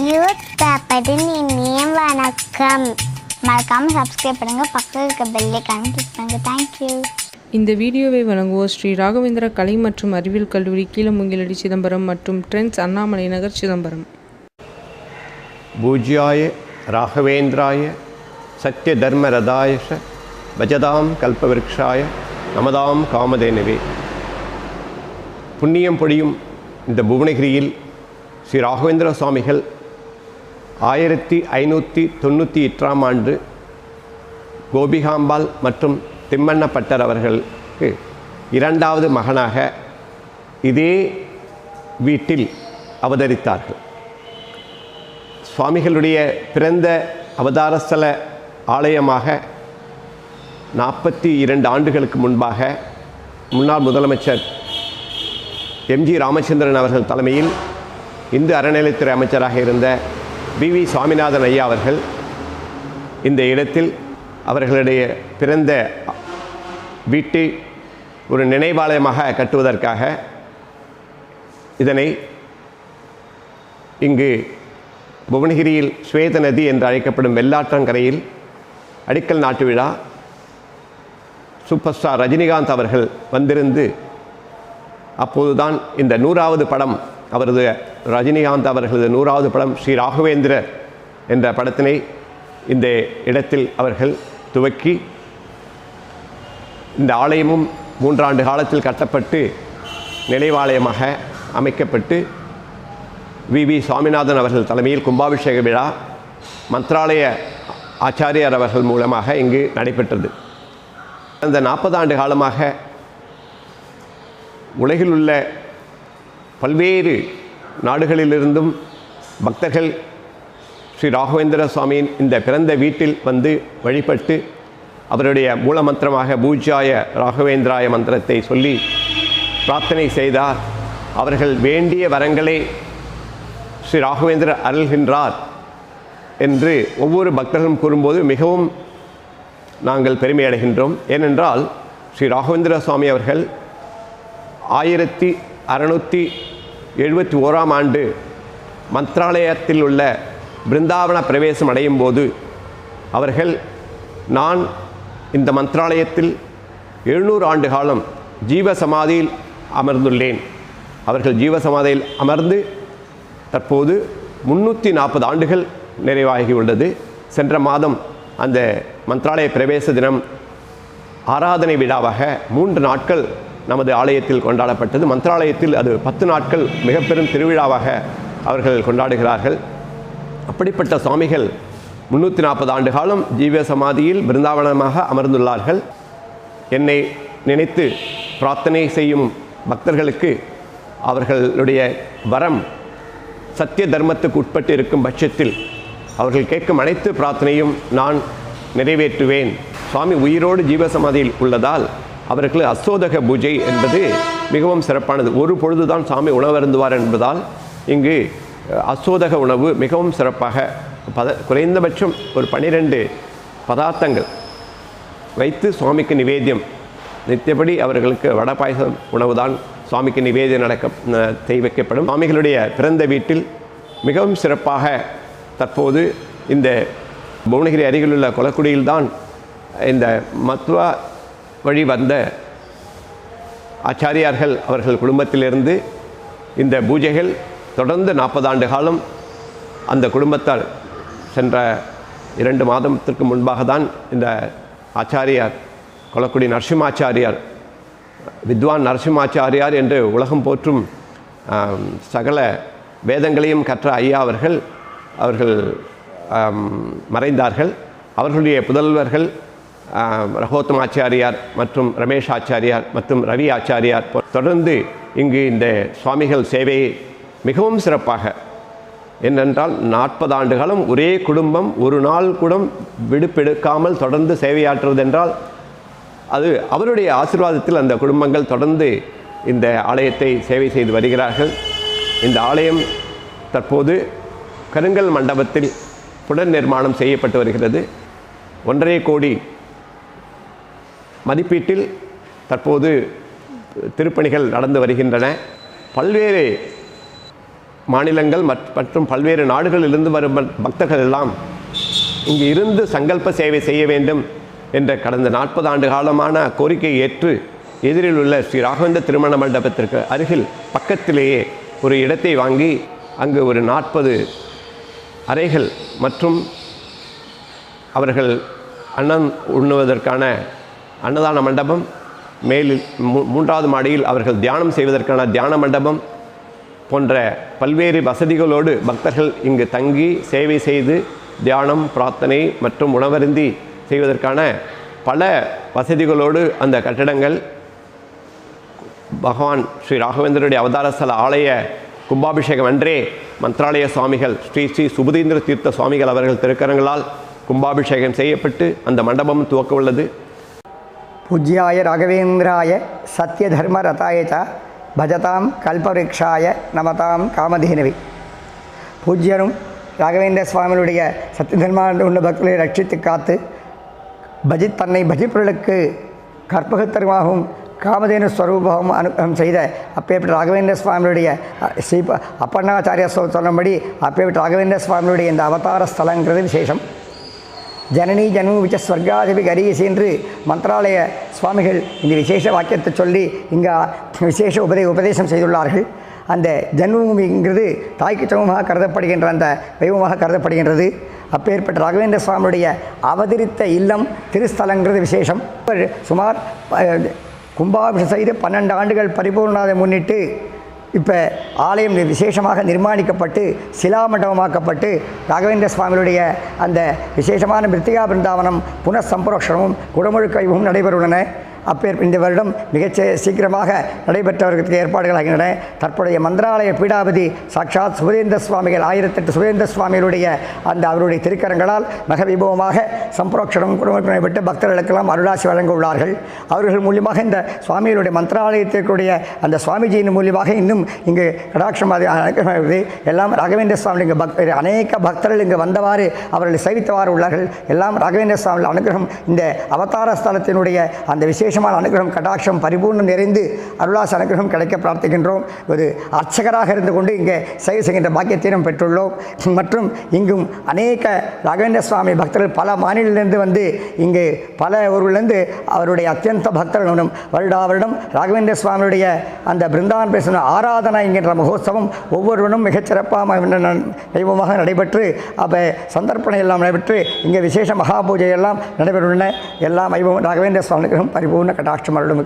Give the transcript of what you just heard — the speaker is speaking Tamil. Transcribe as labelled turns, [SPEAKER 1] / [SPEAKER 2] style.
[SPEAKER 1] யூத் பேப்பரின் இனிய வணக்கம். மறக்காமல் சப்ஸ்கிரைப் பண்ணுங்கள், பக்கத்தில் இருக்க பெல் ஐகானை கிளிக் பண்ணுங்கள். தேங்க்யூ.
[SPEAKER 2] இந்த வீடியோவை வழங்குவோர் ஸ்ரீ ராகவேந்திரா கலை மற்றும் அறிவியல் கல்லூரி, கீழமுங்கிலடி, சிதம்பரம் மற்றும் ட்ரெண்ட்ஸ், அண்ணாமலை நகர், சிதம்பரம்.
[SPEAKER 3] பூஜ்யாய ராகவேந்திராய சத்ய தர்ம ரதாயஷ பஜதாம் கல்பவிருக்ஷாய நமதாம் காமதேனவே. புண்ணியம் பொழியும் இந்த புவனகிரியில் ஸ்ரீ ராகவேந்திர சுவாமிகள் 1598ஆம் ஆண்டு கோபிகாம்பாள் மற்றும் திம்மண்ண பட்டர் அவர்களுக்கு இரண்டாவது மகனாக இதே வீட்டில் அவதரித்தார்கள். சுவாமிகளுடைய பிறந்த அவதாரஸ்தல ஆலயமாக 42 ஆண்டுகளுக்கு முன்பாக முன்னாள் முதலமைச்சர் எம்ஜி ராமச்சந்திரன் அவர்கள் தலைமையில் இந்து அறநிலைத்துறை அமைச்சராக இருந்த வி சுவாமிநாதன் ஐயா அவர்கள் இந்த இடத்தில் அவர்களுடைய பிறந்த வீட்டை ஒரு நினைவாலயமாக கட்டுவதற்காக இதனை இங்கு புவனகிரியில் ஸ்வேத நதி என்று அழைக்கப்படும் வெள்ளாற்றங்கரையில் அடிக்கல் நாட்டு விழா சூப்பர் ஸ்டார் ரஜினிகாந்த் அவர்கள் வந்திருந்து அப்போதுதான் இந்த 100வது படம், அவரது ரஜினிகாந்த் அவர்களது 100வது படம் ஸ்ரீ ராகவேந்திரர் என்ற படத்தினை இந்த இடத்தில் அவர்கள் துவக்கி இந்த ஆலயமும் 3 ஆண்டு காலத்தில் கட்டப்பட்டு நினைவாலயமாக அமைக்கப்பட்டு வி சுவாமிநாதன் அவர்கள் தலைமையில் கும்பாபிஷேக விழா மந்த்ராலய ஆச்சாரியார் அவர்கள் மூலமாக இங்கு நடைபெற்றது. அந்த 40 ஆண்டு காலமாக உலகில் உள்ள பல்வேறு நாடுகளிலிருந்தும் பக்தர்கள் ஸ்ரீ ராகவேந்திர சுவாமியின் இந்த பிறந்த வீட்டில் வந்து வழிபட்டு அவருடைய மூலமந்திரமாக பூஜ்யாய ராகவேந்திராய மந்திரத்தை சொல்லி பிரார்த்தனை செய்தார். அவர்கள் வேண்டிய வரங்களை ஸ்ரீ ராகவேந்திரர் அருள்கின்றார் என்று ஒவ்வொரு பக்தர்களும் கூறும்போது மிகவும் நாங்கள் பெருமை அடைகின்றோம். ஏனென்றால் ஸ்ரீ ராகவேந்திர சுவாமி அவர்கள் 1671ஆம் ஆண்டு மந்த்ராலயத்தில் உள்ள பிருந்தாவன பிரவேசம் அடையும் போது அவர்கள், நான் இந்த மந்த்ராலயத்தில் 700 ஆண்டு காலம் ஜீவசமாதியில் அமர்ந்துள்ளேன். அவர்கள் ஜீவசமாதியில் அமர்ந்து தற்போது 340 ஆண்டுகள் நிறைவாகியுள்ளது. சென்ற மாதம் அந்த மந்த்ராலய பிரவேச தினம் ஆராதனை விழாவாக 3 நாட்கள் நமது ஆலயத்தில் கொண்டாடப்பட்டது. மந்த்ராலயத்தில் அது 10 நாட்கள் மிக பெரும் திருவிழாவாக அவர்கள் கொண்டாடுகிறார்கள். அப்படிப்பட்ட சுவாமிகள் 340 ஆண்டு காலம் ஜீவ சமாதியில் பிருந்தாவனமாக அமர்ந்துள்ளார்கள். என்னை நினைத்து பிரார்த்தனை செய்யும் பக்தர்களுக்கு அவர்களுடைய வரம் சத்திய தர்மத்துக்கு உட்பட்டு இருக்கும் பட்சத்தில் அவர்கள் கேட்கும் அனைத்து பிரார்த்தனையும் நான் நிறைவேற்றுவேன். சுவாமி உயிரோடு ஜீவசமாதியில் உள்ளதால் அவர்கள் அசோதக பூஜை என்பது மிகவும் சிறப்பானது. ஒரு பொழுதுதான் சுவாமி உணவருந்துவார் என்பதால் இங்கு அசோதக உணவு மிகவும் சிறப்பாக குறைந்தபட்சம் ஒரு 12 பதார்த்தங்கள் வைத்து சுவாமிக்கு நிவேத்தியம், நித்தியப்படி அவர்களுக்கு வடை பாயசம் உணவு தான் சுவாமிக்கு நிவேதியம் வைக்கப்படும். சுவாமிகளுடைய பிறந்த வீட்டில் மிகவும் சிறப்பாக தற்போது இந்த புவனகிரி அருகிலுள்ள கொலக்குடியில்தான் இந்த மத்வா வழி வந்த ஆச்சாரியார்கள் அவர்கள் குடும்பத்திலிருந்து இந்த பூஜைகள் தொடர்ந்து 40 ஆண்டு காலம் அந்த குடும்பத்தால் சென்ற 2 மாதத்திற்கு முன்பாக தான் இந்த ஆச்சாரியார் கொலக்குடி நரசிம்மாச்சாரியார், வித்வான் நரசிம்மாச்சாரியார் என்று உலகம் போற்றும் சகல வேதங்களையும் கற்ற ஐயா அவர்கள் மறைந்தார்கள். அவர்களுடைய புதல்வர்கள் ரகோத்தமாச்சாரியார் மற்றும் ரமேஷ் ஆச்சாரியார் மற்றும் ரவி ஆச்சாரியார் தொடர்ந்து இங்கு இந்த சுவாமிகள் சேவையை மிகவும் சிறப்பாக, ஏனென்றால் 40 ஆண்டு காலம் ஒரே குடும்பம் ஒரு நாள் கூட விடுப்பெடுக்காமல் தொடர்ந்து சேவையாற்றுவது என்றால் அது அவருடைய ஆசீர்வாதத்தில் அந்த குடும்பங்கள் தொடர்ந்து இந்த ஆலயத்தை சேவை செய்து வருகிறார்கள். இந்த ஆலயம் தற்போது கருங்கல் மண்டபத்தில் புனர் நிர்மாணம் செய்யப்பட்டு வருகிறது. 1.5 கோடி மதிப்பீட்டில் தற்போது திருப்பணிகள் நடந்து வருகின்றன. பல்வேறு மாநிலங்கள் மற்றும் பல்வேறு நாடுகளிலிருந்து வரும் பக்தர்கள் எல்லாம் இங்கு இருந்து சங்கல்ப சேவை செய்ய வேண்டும் என்ற கடந்த 40 ஆண்டு காலமான கோரிக்கையை ஏற்று எதிரில் உள்ள ஸ்ரீ ராகவேந்திர திருமண மண்டபத்திற்கு அருகில் பக்கத்திலேயே ஒரு இடத்தை வாங்கி அங்கு ஒரு 40 அறைகள் மற்றும் அவர்கள் அன்னம் உண்ணுவதற்கான அன்னதான மண்டபம், மேலில் 3வது மாடியில் அவர்கள் தியானம் செய்வதற்கான தியான மண்டபம் போன்ற பல்வேறு வசதிகளோடு பக்தர்கள் இங்கு தங்கி சேவை செய்து தியானம், பிரார்த்தனை மற்றும் உணவருந்தி செய்வதற்கான பல வசதிகளோடு அந்த கட்டடங்கள் பகவான் ஸ்ரீ ராகவேந்திரருடைய அவதாரஸ்தல ஆலய கும்பாபிஷேகம் அன்றே மந்த்ராலய சுவாமிகள் ஸ்ரீ ஸ்ரீ சுபதீந்திர தீர்த்த சுவாமிகள் அவர்கள் திருக்கரங்களால் கும்பாபிஷேகம் செய்யப்பட்டு அந்த மண்டபம் துவக்க உள்ளது.
[SPEAKER 4] பூஜ்யாய ராகவேந்திராய சத்ய தர்ம ரதாய ச பஜதாம் கல்பவருக்ஷாய நமதாம் காமதேனவி. பூஜ்யரும் ராகவேந்திர சுவாமிகளுடைய சத்ய தர்ம உள்ள பக்தர்களை ரட்சித்து காத்து தன்னை பஜிப்பொருளுக்கு கற்பகத்தருமாகவும் காமதேனு ஸ்வரூபமாகவும் அனுகிரகம் செய்த அப்பேற்பட்ட ராகவேந்திர சுவாமியுடைய ஸ்ரீ அப்பண்ணாச்சாரிய சொன்னபடி அப்பேற்பட்ட ராகவேந்திர சுவாமியுடைய இந்த அவதார ஸ்தலங்கிறது விசேஷம். ஜனனி ஜன்மு விச்ச ஸ்வர்காதிபி கரீசி என்று மந்த்ராலய சுவாமிகள் இந்த விசேஷ வாக்கியத்தை சொல்லி இங்கே விசேஷ உபதேசம் செய்துள்ளார்கள். அந்த ஜன்மபூமிங்கிறது தாய்க்கு சமமாக கருதப்படுகின்ற அந்த தெய்வமாக கருதப்படுகின்றது. அப்பேற்பட்ட ராகவேந்திர சுவாமியுடைய அவதரித்த இல்லம் திருஸ்தலங்கிறது விசேஷம். சுமார் கும்பாபிஷேகம் செய்து 12 ஆண்டுகள் பரிபூர்ணத்தை முன்னிட்டு இப்போ ஆலயம் விசேஷமாக நிர்மாணிக்கப்பட்டு சிலாமண்டபமாக்கப்பட்டு ராகவேந்திர சுவாமிகளுடைய அந்த விசேஷமான மிருத்திகா பிருந்தாவனம் புனଃசம்பரோஷனமும் குடமுழுக்கு வைபவமும் நடைபெறவுள்ளன. இந்த வருடம் மிகச் சீக்கிரமாக நடைபெற்றவர்களுக்கு ஏற்பாடுகள் ஆகின்றன. தற்போதைய மந்திராலய பீடாபதி சாட்சாத் சுபதேந்திர சுவாமிகள் 1008 சுபதேந்திர சுவாமிகளுடைய அந்த அவருடைய திருக்கரங்களால் மிக வைபவமாக சம்பரோக்ஷனம் குடும்பம் நடைபெற்று பக்தர்களுக்கெல்லாம் அருளாசி வழங்க உள்ளார்கள். அவர்கள் மூலியமாக இந்த சுவாமிகளுடைய மந்திராலயத்திற்குடைய அந்த சுவாமிஜியின் மூலியமாக இன்னும் இங்கு கடாட்சம் எல்லாம் ராகவேந்திர சுவாமி இங்கு அநேக பக்தர்கள் இங்கு வந்தவாறு அவர்கள் சேவித்தவாறு உள்ளார்கள். எல்லாம் ராகவேந்திர சுவாமி அனுகிரகம் இந்த அவதார ஸ்தலத்தினுடைய அந்த விசேஷமான அனுகிரகம் கடாட்சம் பரிபூர்ணம் நிறைந்து அருளாசி அனுகிரகம் கிடைக்க பிரார்த்திக்கின்றோம். ஒரு அர்ச்சகராக இருந்து கொண்டு இங்கே சேவை செய்கின்ற பாக்கியத்தையும் பெற்றுள்ளோம். மற்றும் இங்கும் அநேக ராகவேந்திர சுவாமி பக்தர்கள் பல மாநிலத்திலிருந்து வந்து இங்கு பல ஊர்களிலிருந்து அவருடைய அத்தியந்த பக்தர்களும் வருடம் ராகவேந்திர சுவாமியுடைய அந்த பிருந்தாவன் பேசும் ஆராதனை என்கின்ற மகோத்சவம் ஒவ்வொருவரும் மிகச்சிறப்பாக தெய்வமாக நடைபெற்று அப்போ சந்தர்ப்பணை எல்லாம் நடைபெற்று இங்கே விசேஷ மகா பூஜை எல்லாம் நடைபெற்றுள்ளன. எல்லாம் ராகவேந்திர சுவாமி பரிபூர்ண கடாட்சம் அருளும்.